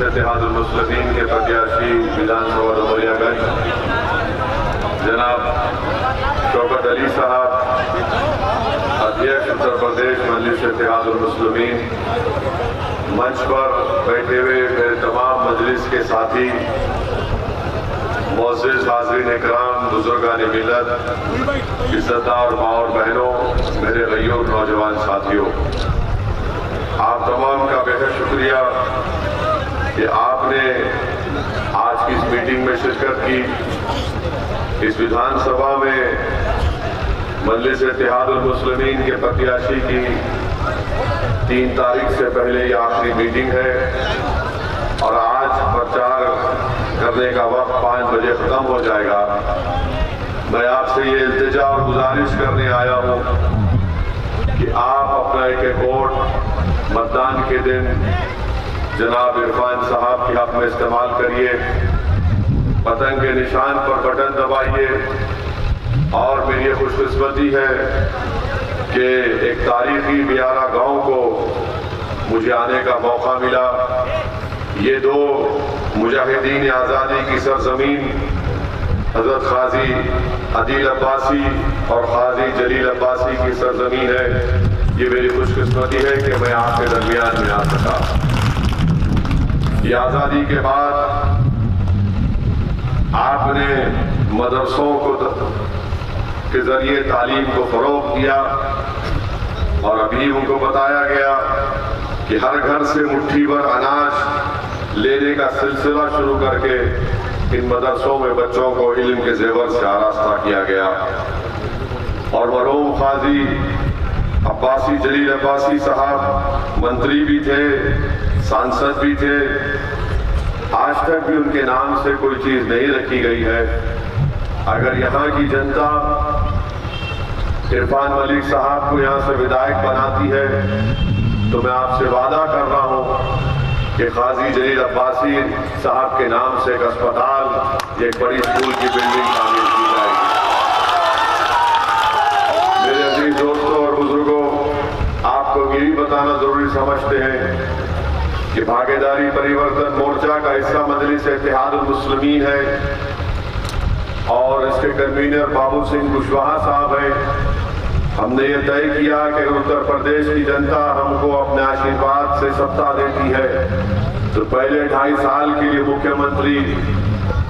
इत्तेहादुल मुस्लिमीन के प्रत्याशी विधानसभा डुमरियागंज जनाब शौकत अली साहब, अध्यक्ष उत्तर प्रदेश मजलिस इत्तेहादुल मुस्लिमीन, मंच पर बैठे हुए मेरे तमाम मजलिस के साथी, मोअज़्ज़िज़ हाज़रीन इकराम, बुजुर्गान मिल्लत, इज़्ज़तदार माँ और बहनों, मेरे गयूर नौजवान साथियों, आप तमाम का बेहद शुक्रिया कि आपने आज की इस मीटिंग में शिरकत की। इस विधानसभा में मजलिस इत्तेहादुल मुस्लिमीन के प्रत्याशी की 3 तारीख से पहले ये आखिरी मीटिंग है और आज प्रचार करने का वक्त 5 बजे खत्म हो जाएगा। मैं आपसे ये इल्तिजा और गुजारिश करने आया हूँ कि आप अपना एक वोट मतदान के दिन जनाब इरफान साहब के हक में इस्तेमाल करिए, पतंग के निशान पर बटन दबाइए। और मेरी ये खुशकिस्मती है कि एक तारीखी बियारा गांव को मुझे आने का मौका मिला। ये 2 मुजाहिदीन आज़ादी की सरजमीन हजरत क़ाज़ी अदील अब्बासी और क़ाज़ी जलील अब्बासी की सरजमीन है। ये मेरी खुशकिस्मती है कि मैं आपके दरमियान में आ सका। ये आज़ादी के बाद आपने मदरसों के जरिए तालीम को फ़रोग़ दिया और अभी उनको बताया गया कि हर घर से मुट्ठी भर अनाज लेने का सिलसिला शुरू करके इन मदरसों में बच्चों को इल्म के ज़ेवर से आरास्ता किया गया। और मरहूम क़ाज़ी अब्बासी जलील अब्बासी साहब मंत्री भी थे, सांसद भी थे, आज तक भी उनके नाम से कोई चीज़ नहीं रखी गई है। अगर यहाँ की जनता इरफान मलिक साहब को यहाँ से विधायक बनाती है तो मैं आपसे वादा कर रहा हूँ कि क़ाज़ी जलील अब्बासी साहब के नाम से एक अस्पताल, एक बड़ी स्कूल की बिल्डिंग तामीर की जाएगी। मेरे अजीज दोस्तों और बुजुर्गों, आपको यही बताना जरूरी समझते हैं कि भागीदारी परिवर्तन मोर्चा का हिस्सा मजलिस इत्तेहादुल मुस्लिमीन है और इसके कन्वीनर बाबू सिंह कुशवाहा साहब हैं। हमने ये तय किया कि उत्तर प्रदेश की जनता हमको अपने आशीर्वाद से सत्ता देती है तो पहले 2.5 साल के लिए मुख्यमंत्री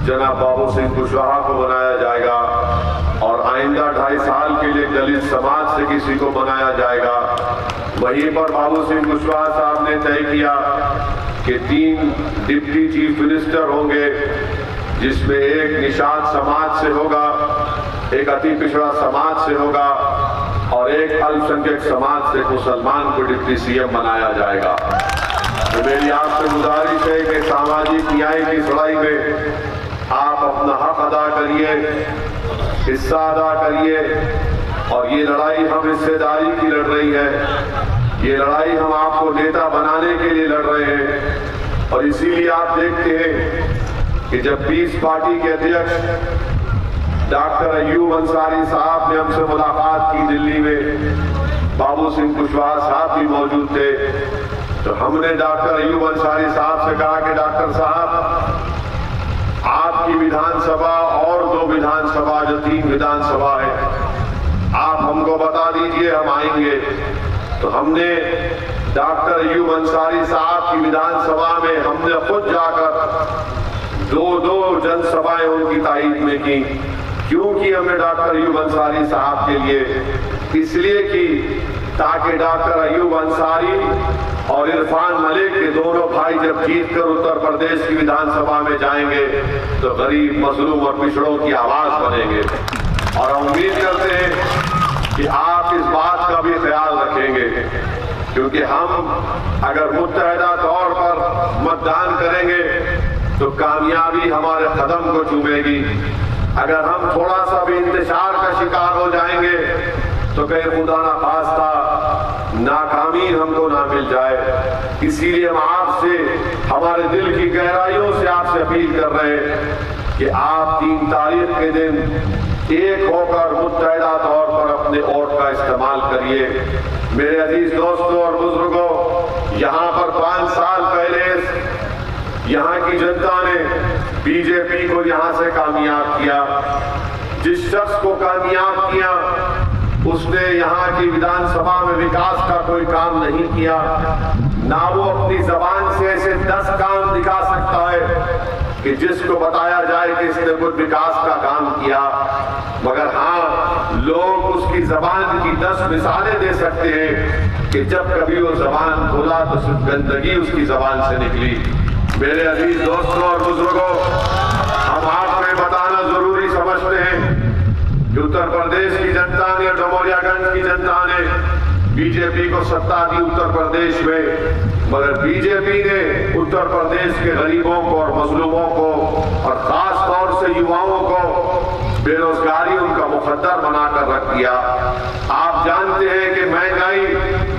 जनाब बाबू सिंह कुशवाहा को बनाया जाएगा और आइंदा 2.5 साल के लिए दलित समाज से किसी को बनाया जाएगा। वहीं पर बाबू सिंह कुशवाहा साहब ने तय किया कि 3 डिप्टी चीफ मिनिस्टर होंगे, जिसमें एक निषाद समाज से होगा, एक अति पिछड़ा समाज से होगा और एक अल्पसंख्यक समाज से मुसलमान को डिप्टी सीएम बनाया जाएगा। तो मेरी आपसे गुजारिश है कि सामाजिक न्याय की लड़ाई में आप अपना हक अदा करिए, हिस्सा अदा करिए। और ये लड़ाई हम हिस्सेदारी की लड़ रही है, ये लड़ाई हम आपको नेता बनाने के लिए लड़ रहे हैं। और इसीलिए आप देखते हैं कि जब पीस पार्टी के अध्यक्ष डॉक्टर अय्यूब अंसारी साहब ने हमसे मुलाकात की दिल्ली में, बाबू सिंह कुशवाहा साहब भी मौजूद थे, तो हमने डॉक्टर अय्यूब अंसारी साहब से कहा कि डॉक्टर साहब, आपकी विधानसभा और 2 विधानसभा जो 3 विधानसभा है, आप हमको बता दीजिए, हम आएंगे। तो हमने डॉक्टर अय्यूब अंसारी साहब की विधानसभा में हमने खुद जाकर 2 जनसभाएं उनकी तायीद में की। क्योंकि हमने डॉक्टर अय्यूब अंसारी साहब के लिए इसलिए की ताकि डॉक्टर अय्यूब अंसारी और इरफान मलिक के दोनों भाई जब जीतकर उत्तर प्रदेश की विधानसभा में जाएंगे तो गरीब, मजलूम और पिछड़ों की आवाज बनेंगे। और हम उम्मीद करते हैं कि आप इस बात का भी ख्याल रखेंगे, क्योंकि हम अगर मुत्तहदा तौर पर मतदान करेंगे तो कामयाबी हमारे कदम को चूमेगी। अगर हम थोड़ा सा भी इंतशार का शिकार हो जाएंगे तो कहीं खुदा ना खास्ता नाकामी हमको ना मिल जाए। इसीलिए हम आपसे, हमारे दिल की गहराइयों से आपसे अपील कर रहे हैं कि आप 3 तारीख के दिन एक होकर मुत्तहदा तौर पर अपने वोट का इस्तेमाल करिए। मेरे अजीज दोस्तों और बुजुर्गों, यहाँ पर 5 साल पहले यहाँ की जनता ने बीजेपी को यहाँ से कामयाब किया। जिस शख्स को कामयाब किया उसने यहाँ की विधानसभा में विकास का कोई काम नहीं किया। ना वो अपनी जबान से ऐसे 10 काम दिखा सकता है कि जिसको बताया जाए कि इसने कुछ विकास का काम किया, मगर हाँ लोग उसकी जबान की 10 मिसालें दे सकते हैं कि जब कभी वो जबान खोला तो सिर्फ गंदगी उसकी जबान से निकली। मेरे अजीज दोस्तों और बुजुर्गों, हम आपको बताना जरूरी समझते हैं कि उत्तर प्रदेश की जनता ने, डुमरियागंज की जनता ने बीजेपी को सत्ता दी उत्तर प्रदेश में, मगर बीजेपी ने उत्तर प्रदेश के गरीबों को और मजलूमों को और खास तौर से युवाओं को बेरोजगारी उनका मुकद्दर बनाकर रख दिया। आप जानते हैं कि महंगाई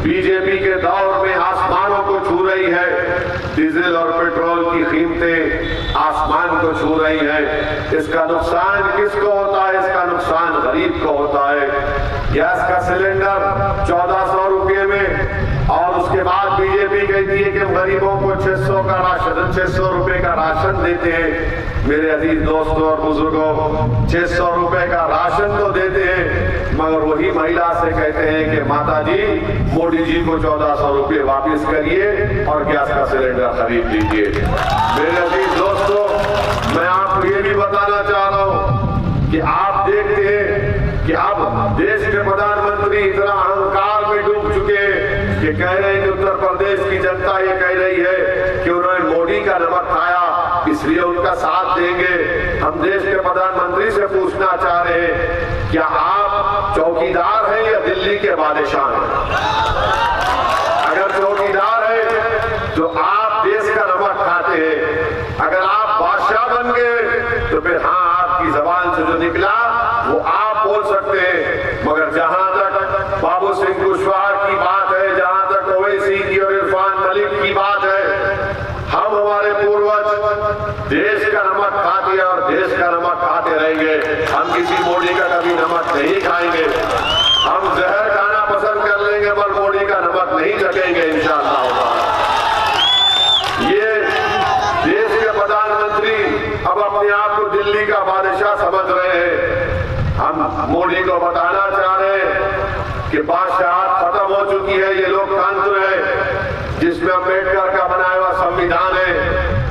बीजेपी के दौर में आसमानों को छू रही है। डीजल और पेट्रोल की कीमतें आसमान को छू रही है। इसका नुकसान किसको होता है? इसका नुकसान गरीब को होता है। गैस का सिलेंडर 1400 रुपये में, और उसके बाद बीजेपी कहती है कि हम गरीबों को 600 रुपए का राशन देते हैं। मेरे अजीज दोस्तों और बुजुर्गों, 600 रुपए का राशन तो देते हैं, मगर वही महिला से कहते हैं कि माता जी, मोदी जी को 1400 रुपये वापिस करिए और गैस का सिलेंडर खरीद लीजिए। मेरे अजीज दोस्तों, मैं आपको ये भी बताना चाह रहा हूं कि आप देखते हैं कि अब देश के प्रधानमंत्री इतना अहंकार में डूब चुके हैं कि कह रहे हैं कि उत्तर प्रदेश की जनता ये कह रही है कि उन्होंने मोदी का नमक खाया इसलिए उनका साथ देंगे। हम देश के प्रधानमंत्री से पूछना चाह रहे हैं, क्या आप चौकीदार हैं या दिल्ली के बादशाह हैं? अगर चौकीदार है तो आप देश का नमक खाते हैं, अगर आप बादशाह बन गए तो फिर हाँ, आपकी जबान से जो निकला वो आप बोल सकते हैं। मगर जहां तक बाबू सिंह कुशवाहा की बात है, जहां तक ओवैसी की और इरफान मलिक की बात है, हम हमारे पूर्वज देश का नमक खाते और देश का नमक खाते रहेंगे। हम किसी मोदी का कभी नमक नहीं खाएंगे। हम जहर खाना पसंद कर लेंगे पर मोदी का नमक नहीं चखेंगे इंशाअल्लाह। ये देश के प्रधानमंत्री अब अपने आप को दिल्ली का बादशाह समझ रहे हैं। हम मोदी को बताना चाह रहे हैं कि बादशाहत खत्म हो चुकी है। ये लोकतंत्र है जिसमें अम्बेडकर का बनाया हुआ संविधान है।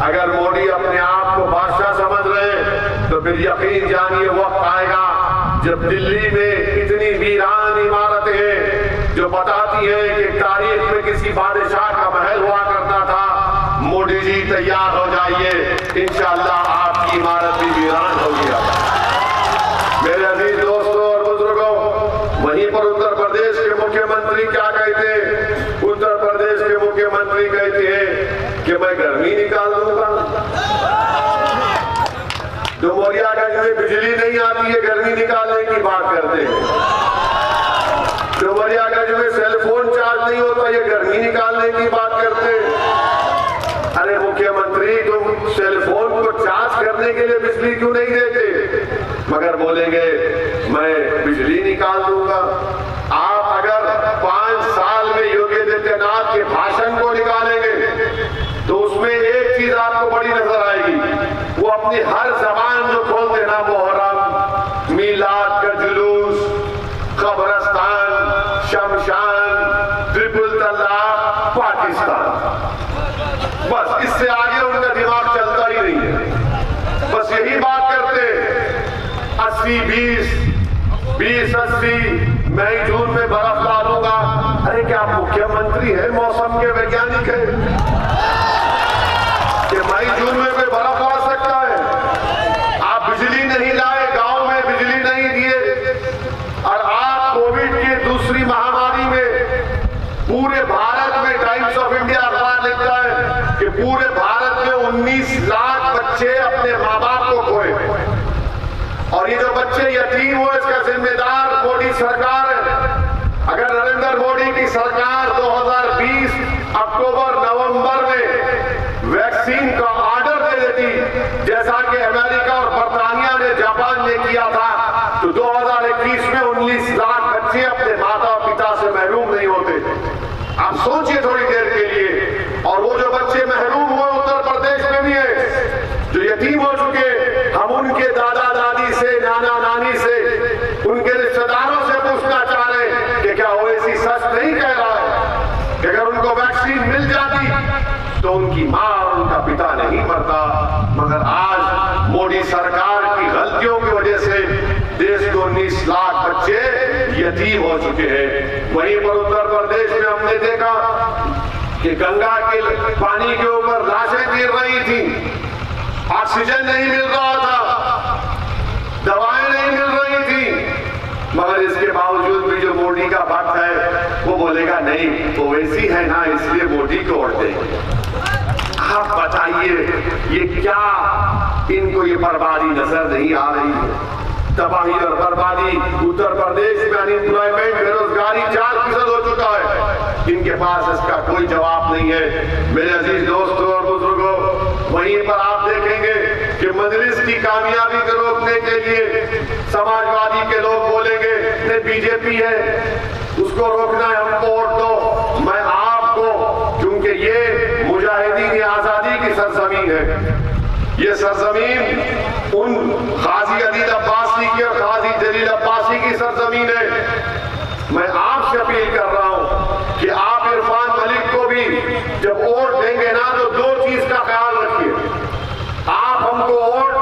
अगर मोदी अपने आप को बादशाह समझ रहे हैं तो फिर यकीन जानिए वक्त आएगा जब दिल्ली में इतनी वीरान इमारतें हैं जो बताती है कि तारीख में किसी बादशाह का महल हुआ करता था। मोदी जी तैयार हो जाइए, इंशाअल्लाह आपकी इमारत भी वीरान होगी। मेरे अजीज दोस्तों और बुजुर्गों, वहीं पर उत्तर प्रदेश के मुख्यमंत्री क्या कहते हैं? उत्तर प्रदेश के मुख्यमंत्री कहते हैं कि मैं गर्मी निकाल दूंगा। डुमरियागंज में बिजली नहीं आती है, गर्मी निकालने की बात करते हैं। डुमरियागंज में सेल फोन चार्ज नहीं होता, ये गर्मी निकालने की बात करते हैं। अरे मुख्यमंत्री, तुम सेल फोन को चार्ज करने के लिए बिजली क्यों नहीं देते? मगर बोलेंगे मैं बिजली निकाल दूंगा। आप अगर 5 साल में योगी आदित्यनाथ के भाषण को निकालेंगे तो उसमें एक चीज आपको बड़ी नजर आएगी, वो अपनी हर जबान जो खोल देना, मोहर्रम, मीलाद का जुलूस, कब्रस्तान, शमशान, ट्रिपल तलाक, पाकिस्तान, बस इससे आगे उनका दिमाग चलता ही नहीं है। बस यही बात करते 80-20, 20-80, मई जून में बर्फ डालूंगा। अरे क्या आप मुख्यमंत्री है, मौसम के वैज्ञानिक है कि मई जून में कोई बर्फ आ सकता है? आप बिजली नहीं लाए, गांव में बिजली नहीं दिए, और आप कोविड की दूसरी महामारी में पूरे भारत में, टाइम्स ऑफ इंडिया अखबार लिखता है कि पूरे भारत में 19 लाख बच्चे अपने माँ बाप को खोए, और ये जो बच्चे यतीम हुए इसका जिम्मेदार मोदी सरकार है। अगर नरेंद्र मोदी की सरकार 2020 अक्टूबर-नवंबर में वैक्सीन का ऑर्डर दे देती, जैसा कि अमेरिका और बर्तानिया ने, जापान ने किया था, तो 2021 में 19 लाख बच्चे अपने माता पिता से महरूम नहीं होते। आप सोचिए थोड़ी देर के लिए। और वो जो बच्चे महरूम हुए उत्तर प्रदेश में भी वैक्सीन मिल जाती तो उनकी माँ और उनका पिता नहीं मरता। मगर आज मोदी सरकार की गलतियों की वजह से देश के 19 लाख बच्चे यतीम हो चुके हैं। वहीं पर उत्तर प्रदेश में हमने देखा कि गंगा के पानी के ऊपर लाशें गिर रही थी, ऑक्सीजन नहीं मिल रहा था, दवाएं नहीं मिल रही थी, मगर इसके बावजूद भी जो मोदी का भक्त है वो बोलेगा नहीं वो वैसी है ना इसलिए मोदी को वोट देंगे। आप बताइए ये क्या इनको ये बर्बादी नजर नहीं आ रही है? तबाही और बर्बादी। उत्तर प्रदेश में अनएम्प्लॉयमेंट बेरोजगारी 4% हो चुका है, इनके पास इसका कोई जवाब नहीं है। मेरे अजीज दोस्तों और बुजुर्गों, वहीं पर आप देखेंगे कि मजलिस की कामयाबी को रोकने के लिए समाजवादी के लोग बोलेंगे नहीं बीजेपी है उसको रोकना है, हमको वोट दो। मैं आपको, क्योंकि ये मुजाहिदीन आजादी की सरजमीन है, ये सरजमीन उन गाजी अदील अब्बासी की और गाजी जलील अब्बासी की सरजमीन है। मैं आपसे अपील कर रहा हूं कि आप इरफान मलिक को भी जब वोट देंगे ना तो दो चीज का ख्याल रखिए। आप हमको वोट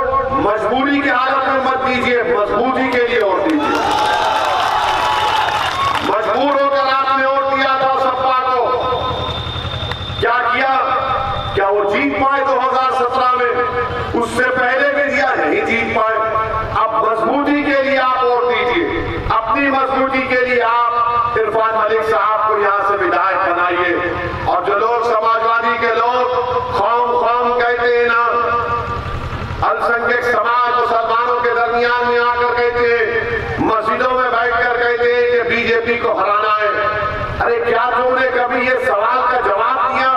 मजबूरी की हालत में मत दीजिए, मजबूती के लिए वोट दीजिए। मजबूर होकर आपने वोट दिया था सपा को, क्या किया? क्या वो जीत पाए 2017 में? उससे पहले भी दिया, नहीं जीत पाए। अब मजबूती के लिए आप वोट दीजिए, अपनी मजबूती के लिए आप इरफान मलिक साहब को यहां से विधायक बनाइए। और जो लोग समाजवादी के लोग कौम कहते हैं ना, अल्पसंख्यक समाज मुसलमानों के दरमियान में आकर कहते हैं, मस्जिदों में बैठकर कहते हैं कि बीजेपी को हराना है। अरे क्या तुमने कभी ये सवाल का जवाब दिया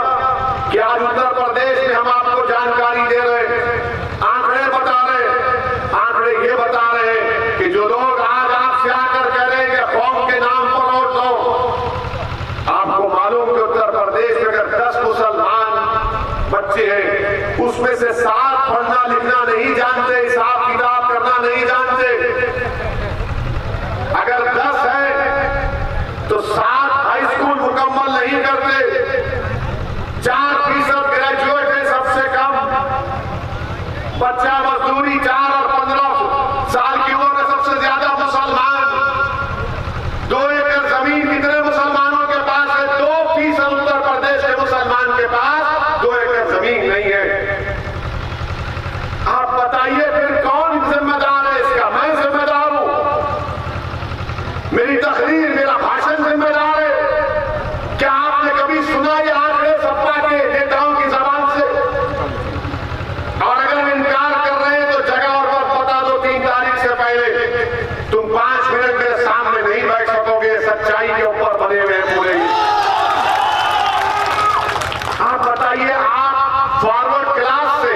कि आज उत्तर प्रदेश में हम आपको जानकारी दे रहे हैं, आंकड़े बता रहे हैं, आंकड़े ये बता रहे हैं कि जो लोग आज आपसे आकर कह रहे हैं कि कौम के नाम पर वोट दो, आपको मालूम कि उत्तर प्रदेश में अगर 10 मुसलमान बच्चे हैं उसमें से 7 पढ़ना लिखना नहीं जानते, हिसाब किताब करना नहीं जानते। अगर 10 है तो 7 हाई स्कूल मुकम्मल नहीं करते, 4% ग्रेजुएट है सबसे कम, बच्चा मजदूरी 4 और 15 साल की उम्र में सबसे ज्यादा मुसलमान। 2 एकड़ जमीन कितने मुसलमानों के पास है? 2% उत्तर प्रदेश के मुसलमान के पास 2 एकड़ जमीन नहीं है। आप बताइए फिर कौन जिम्मेदार है इसका? मैं जिम्मेदार हूं, मेरी तकरीर मेरा भाषण जिम्मेदार है। क्या आपने कभी सुना ये आंकड़े सपा के नेताओं की जबान से? और अगर इनकार कर रहे हैं तो जगह और वक्त बता दो 3 तारीख से पहले। तुम 5 मिनट मेरे सामने नहीं बैठ सकोगे, सच्चाई के ऊपर बने हुए हैं पूरे। आप बताइए, आप फॉरवर्ड क्लास से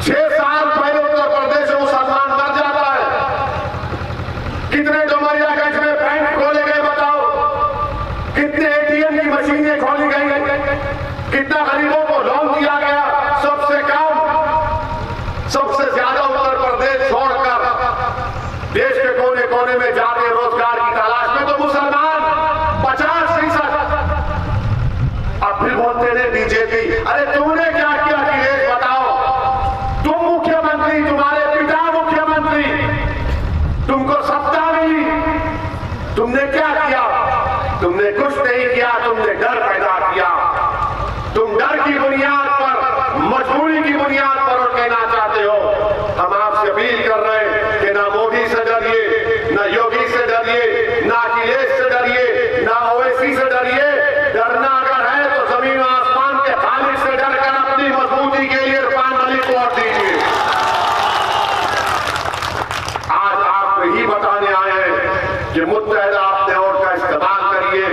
6 साल पहले उत्तर प्रदेश में मुसलमान मर जाता है। कितने डुमरियागंज में बैंक खोले गए बताओ, कितने एटीएम की मशीनें खोली गई, कितना गरीबों को लोन दिया गया। सबसे कम, सबसे ज्यादा उत्तर प्रदेश छोड़कर देश के कोने कोने में जाते रोजगार की तलाश में तो मुसलमान 50%। अब फिर बोलते हैं बीजेपी। अरे तुमने क्या किया अखिलेश बताओ? तुम मुख्यमंत्री, तुम्हारे पिता मुख्यमंत्री, तुमको सत्ता मिली, तुमने क्या किया? तुमने कुछ नहीं किया, तुमने डर पैदा किया। तुम डर की बुनियाद पर, मजबूरी की बुनियाद पर वोट लेना चाहते हो। हम आपसे अपील कर रहे हैं कि ना मोदी से डरिए, ना योगी से डरिए, ना अखिलेश से डरिए, ना ओवैसी से डरिए। डरना अगर है तो जमीन आसमान के खालिक से डरकर अपनी मजबूती के लिए इरफान मलिक को वोट दीजिए। आज आपको यही बताने आए हैं कि मुत्तहदा अपने वोट का इस्तेमाल करिए।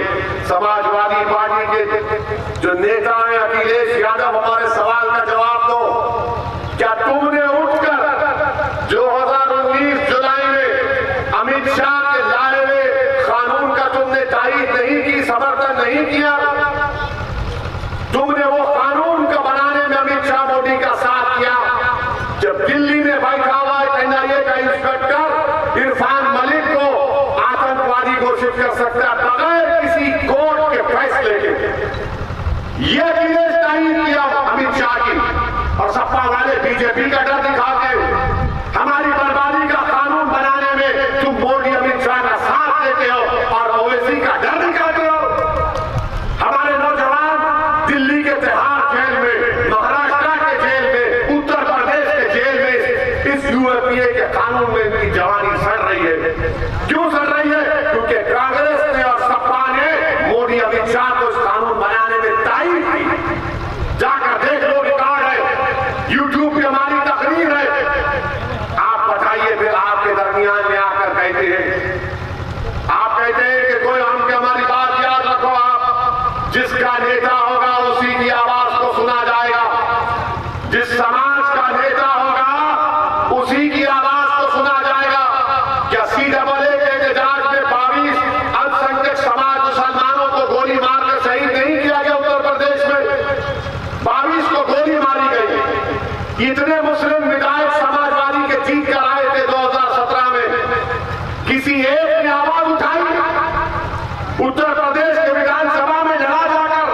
समाजवादी पार्टी के जो नेता हैं अखिलेश यादव, हमारे सवाल का जवाब दो। क्या तुमने उठकर 2019 जुलाई में अमित शाह के लाए हुए कानून का तुमने तारीफ नहीं की, समर्थन नहीं किया? तुमने वो कानून का बनाने में अमित शाह मोदी का साथ किया। जब दिल्ली में बैठा हुआ एनआईए का इंस्पेक्टर इरफान मलिक को आतंकवादी घोषित कर सकता है बगैर किसी कोर्ट के फैसले के, ये अखिलेश तारीफ किया अमित शाह की, और सपा वाले बीजेपी का डर दिखा के हमारी बर्बादी का कानून बनाने में तुम मोदी अमित शाह का साथ देते हो और ओवैसी का डर दिखाते हो। हमारे नौजवान दिल्ली के तिहाड़ जेल में, महाराष्ट्र के जेल में, उत्तर प्रदेश के जेल में इस यूएपीए के कानून में इनकी जवानी सड़ रही है। क्यों सड़ रही है? क्योंकि कांग्रेस ने और सपा ने मोदी अमित शाह को इस कानून बनाने में तारीफ की। जाकर देख लो, रिकॉर्ड है, यूट्यूब पे हमारी तकरीर है। आप बताइए फिर आपके दरमियान में आकर कहते हैं, आप कहते हैं कि कोई हम हमारी बात याद रखो, आप जिसका नेता होगा उसी की आवाज को सुना जाएगा, जिस समाज का नेता होगा उसी की आवाज को सुना जाएगा। क्या CAA के एहतजाज में 22 अल्पसंख्यक समाज मुसलमानों को गोली मारकर शहीद नहीं किया गया? उत्तर प्रदेश में 22 को गोली मारी गई। इतने मुस्लिम विधायक समाजवादी के जीत कर आए थे 2017 में, किसी एक ने आवाज उठाई? उत्तर प्रदेश के विधानसभा में लड़ा जाकर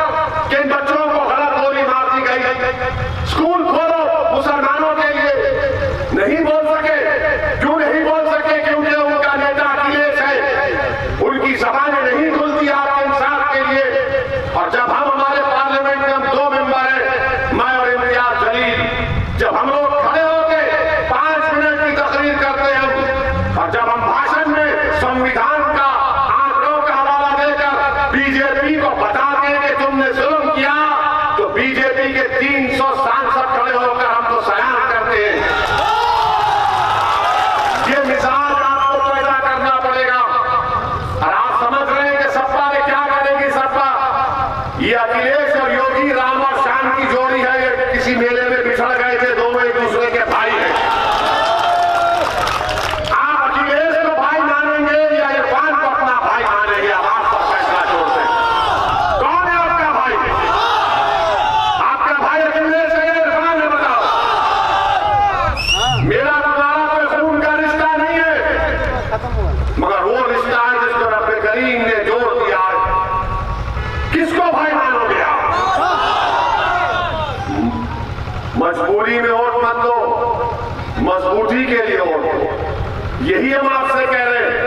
कि इन बच्चों को गलत गोली मार दी गई, स्कूल खोलो मुसलमानों के लिए, नहीं बोल सके। क्यों नहीं बोल सके? क्योंकि उनका नेता अखिलेश है, उनकी जबानें नहीं खुलती आपके इंसाफ के लिए। और जब हम हमारे पार्लियामेंट में हम 2 मेंबर हैं, मैं और इम्तियाज जलील, जब हम लोग खड़े होकर 5 मिनट की तकरीर करते हैं और जब हम भाषण में संविधान का आंकड़ों का हवाला देकर बीजेपी को बताते हैं कि तुमने जुल्म किया, तो बीजेपी के 300 सांसद खड़े होकर हमको सलाम करते हैं। ये मिजाज आपको पैदा करना पड़ेगा। और आप समझ रहे हैं कि सपा ने क्या करेगी? सपा, ये अखिलेश और योगी, राम और श्याम की जोड़ी है। ये किसी मेले में बिछड़ गए थे, दोनों एक दूसरे के भाई हैं। आप अखिलेश को भाई मानेंगे या इरफान को अपना भाई मानेंगे? अब आप पर फैसला छोड़ते हैं। कौन है आपका भाई? आपका भाई अखिलेश है या इरफान है? बताओ। मेरा तुम्हारा कोई खून का रिश्ता नहीं है, मगर वो रिश्ता है जिसको रब्बे करीम ने जोड़ दिया है। किसको भाई मानोगे आप? मजबूरी में वोट मत दो, मजबूती के लिए वोट दो। यही हम आपसे कह रहे हैं,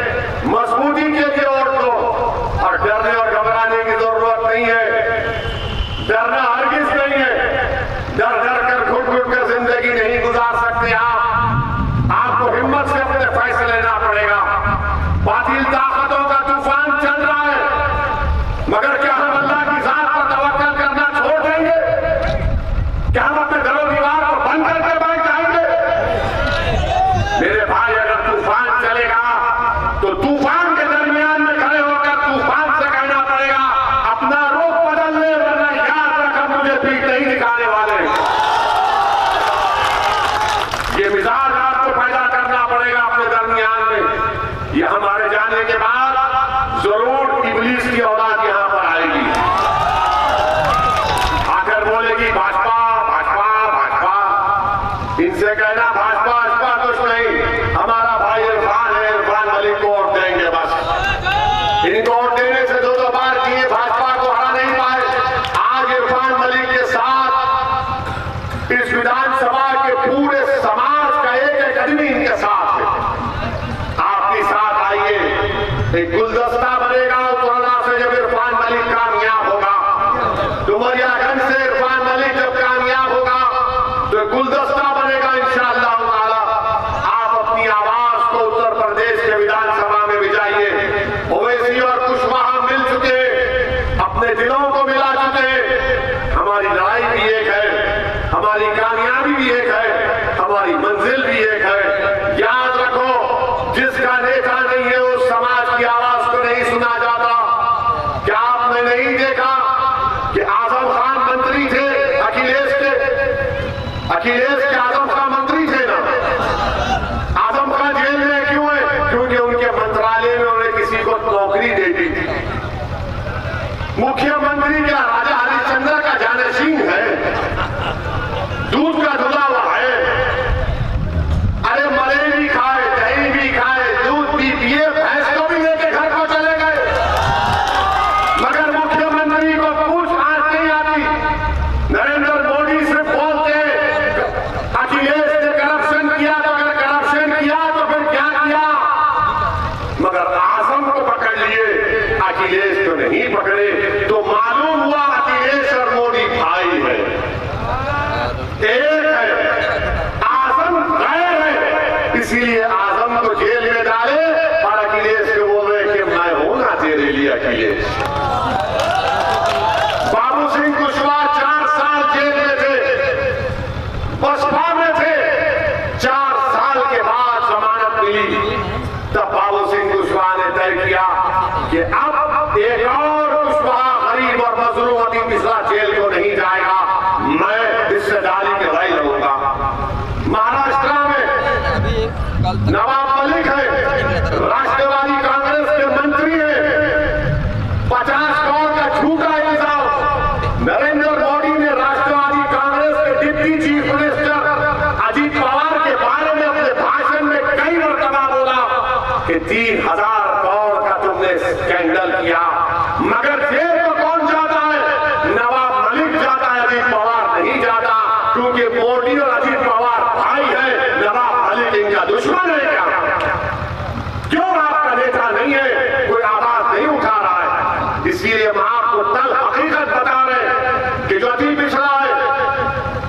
मजबूती के लिए वोट दो। और डरने और घबराने की जरूरत नहीं है, डरना हरगिज नहीं है। डर डर कर घुट घुट कर जिंदगी नहीं गुजार सकते आप। आपको हिम्मत से अपने फैसले लेना पड़ेगा। बातिल ताकतों का तूफान चल रहा है, मगर क्या हम अल्लाह की जात पर तवक्कल करना छोड़ देंगे? क्या हम अपने घरों दीवार को बंद करके बैठ जाएंगे? मेरे भाई, अगर तूफान चलेगा तो तूफान के दरमियान में खड़े होकर तूफान से कहना पड़ेगा, अपना रुख बदल ले, वरना याद रखा मुझे पीठ नहीं दिखाने वाले। ये मिजाज आपको पैदा करना पड़ेगा अपने दरमियान में। ये हमारे जाने के बाद जरूर इब्लीस की औलाद यहां पर आएगी, आकर बोलेगी भाजपा भाजपा भाजपा। इनसे कहना भाजपा भाजपा कुछ नहीं, हमारा भाई इरफान है, इरफान मलिक को वोट देंगे बस। इनको वोट देने से 2 बार किए, भाजपा को हरा नहीं पाए। आज इरफान मलिक के साथ इस विधानसभा के पूरे समाज का एक आदमी इनके साथ है। आप भी साथ आइए, एक गुलदस्ता बनेगा कोरोना से। जब इरफान मलिक कामयाब होगा, डुमरियागंज से इरफान मलिक जब कामयाब होगा, तो गुलदस्ता बनेगा इंशाअल्लाह ताला। आप अपनी आवाज को उत्तर प्रदेश के विधानसभा में भिजाइए। ओवैसी और कुशवाहा मिल चुके, अपने दिलों को मिला चुके। हमारी लड़ाई भी एक है, हमारी कामयाबी भी एक है, हमारी मंजिल भी एक है। याद रखो, जिसका नेता नहीं है उस समाज की आवाज को नहीं सुना जाता। क्या आपने नहीं देखा कि आजम खान मंत्री थे अखिलेश के? अखिलेश के आजम खान मंत्री थे ना? आजम खान जेल में क्यों है? क्योंकि उनके मंत्रालय में उन्हें किसी को नौकरी दे दी थी। मुख्यमंत्री क्या राजा हरिश्चंद्र का जानशीन है? दूध का धुला हुआ है। अरे मरे भी खाए, दही भी खाए, दूध भी पिए, भैंस को भी लेके घर को चले गए, मगर मुख्यमंत्री को पूछ आंच नहीं आती। मिश्रा जेल को नहीं जाएगा, मैं हिस्सेदारी के राय लूंगा। महाराष्ट्र में नवाब मलिक है, राष्ट्रवादी कांग्रेस के मंत्री हैं, 50 करोड़ का झूठा इल्जाम। नरेंद्र मोदी ने राष्ट्रवादी कांग्रेस के deputy chief minister Ajit Pawar के बारे में अपने भाषण में कई मरतबा बोला कि 3000 करोड़ का तुमने स्कैंडल किया, मगर जेल तो कौन जाता है? नवाब मलिक जाता है, अजीत पवार नहीं जाता, क्योंकि मोदी और अजीत पवार भाई है, नवाब मलिक इनका दुश्मन है। क्या क्यों आपका नेता नहीं है? कोई आवाज नहीं उठा रहा है। इसलिए हम आपको तल हकीकत बता रहे हैं कि जो अति पिछड़ा है,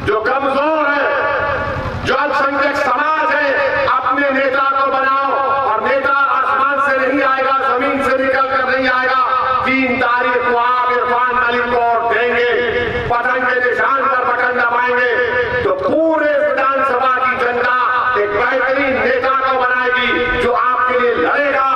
जो कमजोर है, जो अल्पसंख्यक समाज है, अपने नेता को बनाओ। और नेता आसमान से नहीं आएगा, जमीन से निकल कर नहीं आएगा। 3 तारीख को आप इरफान मलिक को वोट देंगे, पतंग के निशान पर बटन दबाएंगे तो पूरे विधानसभा की जनता एक बेहतरीन नेता को बनाएगी, जो आपके लिए लड़ेगा,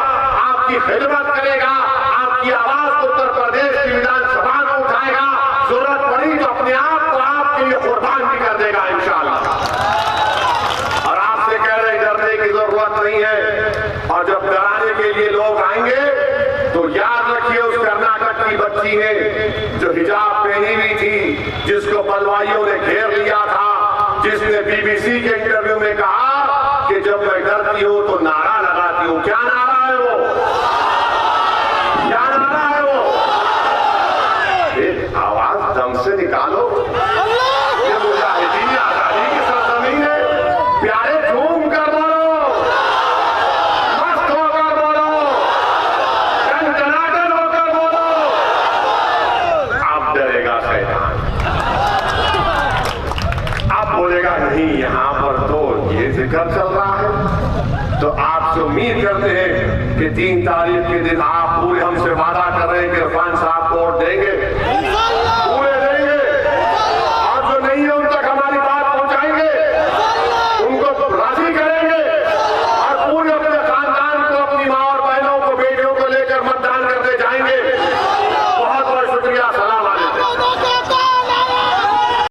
आपकी खिदमत करेगा, आपकी आवाज उत्तर प्रदेश की विधानसभा में उठाएगा, जरूरत पड़ी तो अपने आप को आपके लिए कुर्बान भी कर देगा इंशाअल्लाह। और आपसे कह रहे डरने की जरूरत नहीं है। और जब डराने के लिए लोग आएंगे तो याद रखिए, उस कर्नाटक की बच्ची ने जो हिजाब पहनी हुई थी, जिसको बलवाइयों ने घेर लिया था, जिसने बीबीसी के इंटरव्यू में कहा कि जब मैं डरती हूं तो नारा लगाती हूं। क्या नारा है वो? क्या नारा है वो? एक आवाज दम से निकालो। ये मुजाहिदीन आजादी की सरजमीन है। प्यारे झूम कर बोलो, मस्त होकर बोलो, टनाटन होकर बोलो। अब डरेगा शैतान, अब बोलेगा नहीं यहां पर तो ये जिक्र चल रहा है। तो आपसे उम्मीद करते हैं कि 3 तारीख के दिन आप पूरे हमसे वादा कर रहे हैं कि इरफान साहब को वोट देंगे।